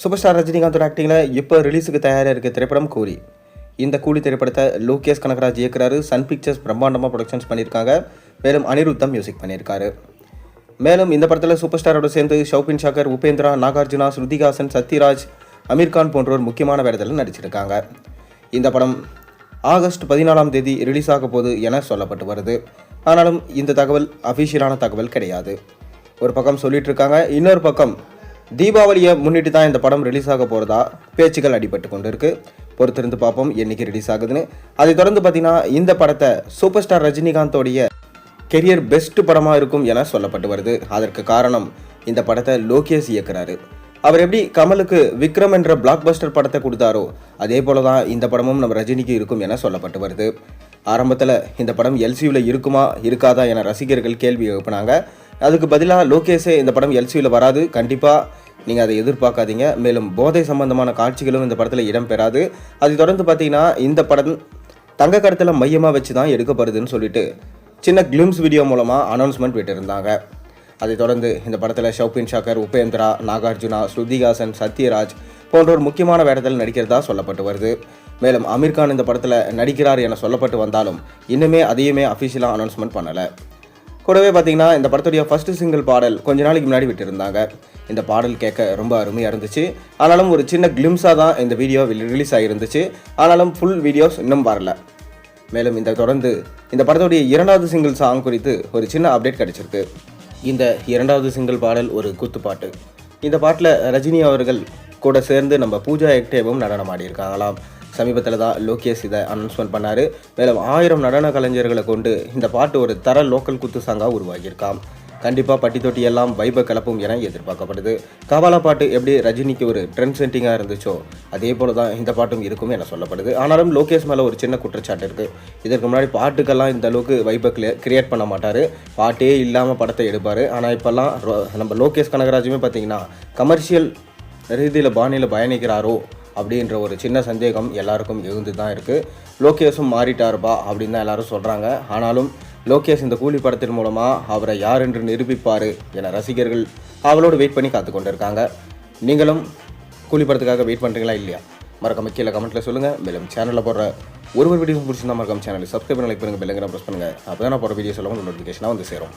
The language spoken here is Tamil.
சூப்பர் ஸ்டார் ரஜினிகாந்தோட ஆக்டிங்கில் இப்போ ரிலீஸுக்கு தயாராக இருக்க திரைப்படம் கூலி. இந்த கூலி திரைப்படத்தை லோகேஷ் கனகராஜ் இயக்குறாரு. சன் பிக்சர்ஸ் பிரம்மாண்டமாக ப்ரொடக்ஷன்ஸ் பண்ணியிருக்காங்க. மேலும் அனிருத்தம் மியூசிக் பண்ணியிருக்காரு. மேலும் இந்த படத்தில் சூப்பர் ஸ்டாரோடு சேர்ந்து ஷௌபின் ஷாக்கர், உபேந்திரா, நாகார்ஜுனா, ஸ்ருதிஹாசன், சத்யராஜ், அமீர்கான் போன்றோர் முக்கியமான வேடத்தில் நடிச்சிருக்காங்க. இந்த படம் ஆகஸ்ட் 14 ரிலீஸ் ஆக போகுது என சொல்லப்பட்டு வருது. ஆனாலும் இந்த தகவல் அஃபிஷியலான தகவல் கிடையாது. ஒரு பக்கம் சொல்லிட்டு இருக்காங்க, இன்னொரு பக்கம் தீபாவளியை முன்னிட்டு தான் இந்த படம் ரிலீஸ் ஆக போகிறதா பேச்சுக்கள் அடிபட்டு கொண்டு இருக்கு. பொறுத்திருந்து பார்ப்போம் என்னைக்கு ரிலீஸ் ஆகுதுன்னு. அதை தொடர்ந்து பார்த்தீங்கன்னா இந்த படத்தை சூப்பர் ஸ்டார் ரஜினிகாந்தோடைய கெரியர் பெஸ்ட் படமாக இருக்கும் என சொல்லப்பட்டு வருது. அதற்கு காரணம் இந்த படத்தை லோகேஷ் இயக்குறாரு. அவர் எப்படி கமலுக்கு விக்ரம் என்ற பிளாக் பஸ்டர் படத்தை கொடுத்தாரோ அதே போல தான் இந்த படமும் நம்ம ரஜினிக்கு இருக்கும் என சொல்லப்பட்டு வருது. ஆரம்பத்தில் இந்த படம் எல்சியூவில் இருக்குமா இருக்காதா என ரசிகர்கள் கேள்வி எழுப்பினாங்க. அதுக்கு பதிலாக லோகேஷே இந்த படம் எல்சியூவில் வராது, கண்டிப்பாக நீங்கள் அதை எதிர்பார்க்காதீங்க. மேலும் போதை சம்பந்தமான காட்சிகளும் இந்த படத்தில் இடம்பெறாது. அதை தொடர்ந்து பார்த்தீங்கன்னா இந்த படம் தங்க கடத்தில் மையமாக வச்சு தான் எடுக்கப்படுதுன்னு சொல்லிட்டு சின்ன கிளிம்ஸ் வீடியோ மூலமாக அனௌன்ஸ்மெண்ட் விட்டுருந்தாங்க. அதை தொடர்ந்து இந்த படத்தில் ஷௌபின் ஷாக்கர், உபேந்திரா, நாகார்ஜுனா, ஸ்ருதிஹாசன், சத்யராஜ் போன்றோர் முக்கியமான வேடத்தில் நடிக்கிறதா சொல்லப்பட்டு வருது. மேலும் அமீர்கான் இந்த படத்தில் நடிக்கிறார் என சொல்லப்பட்டு வந்தாலும் இன்னுமே அதையுமே அஃபிஷியலாக அனௌன்ஸ்மெண்ட் பண்ணலை. கூடவே பார்த்தீங்கன்னா இந்த படத்துடைய ஃபர்ஸ்ட் சிங்கிள் பாடல் கொஞ்ச நாளைக்கு முன்னாடி விட்டுருந்தாங்க. இந்த பாடல் கேட்க ரொம்ப அருமையாக இருந்துச்சு. ஆனாலும் ஒரு சின்ன கிளிம்ஸாக தான் இந்த வீடியோ ரிலீஸ் ஆகிருந்துச்சு. ஆனாலும் ஃபுல் வீடியோஸ் இன்னும் வரல. மேலும் இந்த தொடர்ந்து இந்த படத்துடைய 2வது சிங்கிள் சாங் குறித்து ஒரு சின்ன அப்டேட் கிடச்சிருக்கு. இந்த 2வது சிங்கிள் பாடல் ஒரு குத்துப்பாட்டு. இந்த பாட்டில் ரஜினி அவர்கள் கூட சேர்ந்து நம்ம பூஜா ஹெக்டேவும் நடனம் ஆடியிருக்காங்களாம். சமீபத்தில் தான் லோகேஷ் இதை அனௌன்ஸ்மெண்ட் பண்ணார். மேலும் 1000 நடன கலைஞர்களை கொண்டு இந்த பாட்டு ஒரு தர லோக்கல் குத்து சாங்காக உருவாகியிருக்காம். கண்டிப்பாக பட்டி தொட்டி எல்லாம் வைப கலப்பும் என எதிர்பார்க்கப்படுது. கவாலா பாட்டு எப்படி ரஜினிக்கு ஒரு ட்ரெண்ட் செட்டிங்காக இருந்துச்சோ அதே போல தான் இந்த பாட்டும் இருக்கும் என சொல்லப்படுது. ஆனாலும் லோகேஷ் மேலே ஒரு சின்ன குற்றச்சாட்டு இருக்குது. இதற்கு முன்னாடி பாட்டுக்கெல்லாம் இந்த அளவுக்கு வைபை கிரியேட் பண்ண மாட்டார், பாட்டே இல்லாமல் படத்தை எடுப்பார். ஆனால் இப்போல்லாம் நம்ம லோகேஷ் கனகராஜுமே பார்த்திங்கன்னா கமர்ஷியல் ரீதியில் பாணியில் பயணிக்கிறாரோ அப்படின்ற ஒரு சின்ன சந்தேகம் எல்லாருக்கும் எழுந்து தான் இருக்குது. லோகேஷும் மாறிட்டாருப்பா அப்படின்னு தான் எல்லாரும் சொல்கிறாங்க. ஆனாலும் லோகேஷ் இந்த கூலி படத்தின் மூலமாக அவரை யார் என்று நிரூபிப்பார் என ரசிகர்கள் அவளோடு வெயிட் பண்ணி காத்து கொண்டு இருக்காங்க. நீங்களும் கூலி படத்துக்காக வெயிட் பண்ணுறீங்களா இல்லையா? மறக்காம கீழே கமெண்ட்டில் சொல்லுங்கள். மேலும் சேனலில் போடுற ஒரு வீடியோ பிடிச்சிருந்தா மறக்காம சேனலை சப்ஸ்கிரைப் பண்ணி லைக் பண்ணுங்கள், பெல் ஐக்கானை ப்ரெஸ் பண்ணுங்கள். அப்போ தான் நான் போகிற வீடியோ சொல்லுங்கள் நோட்டிஃபிகேஷனாக வந்து சேரும்.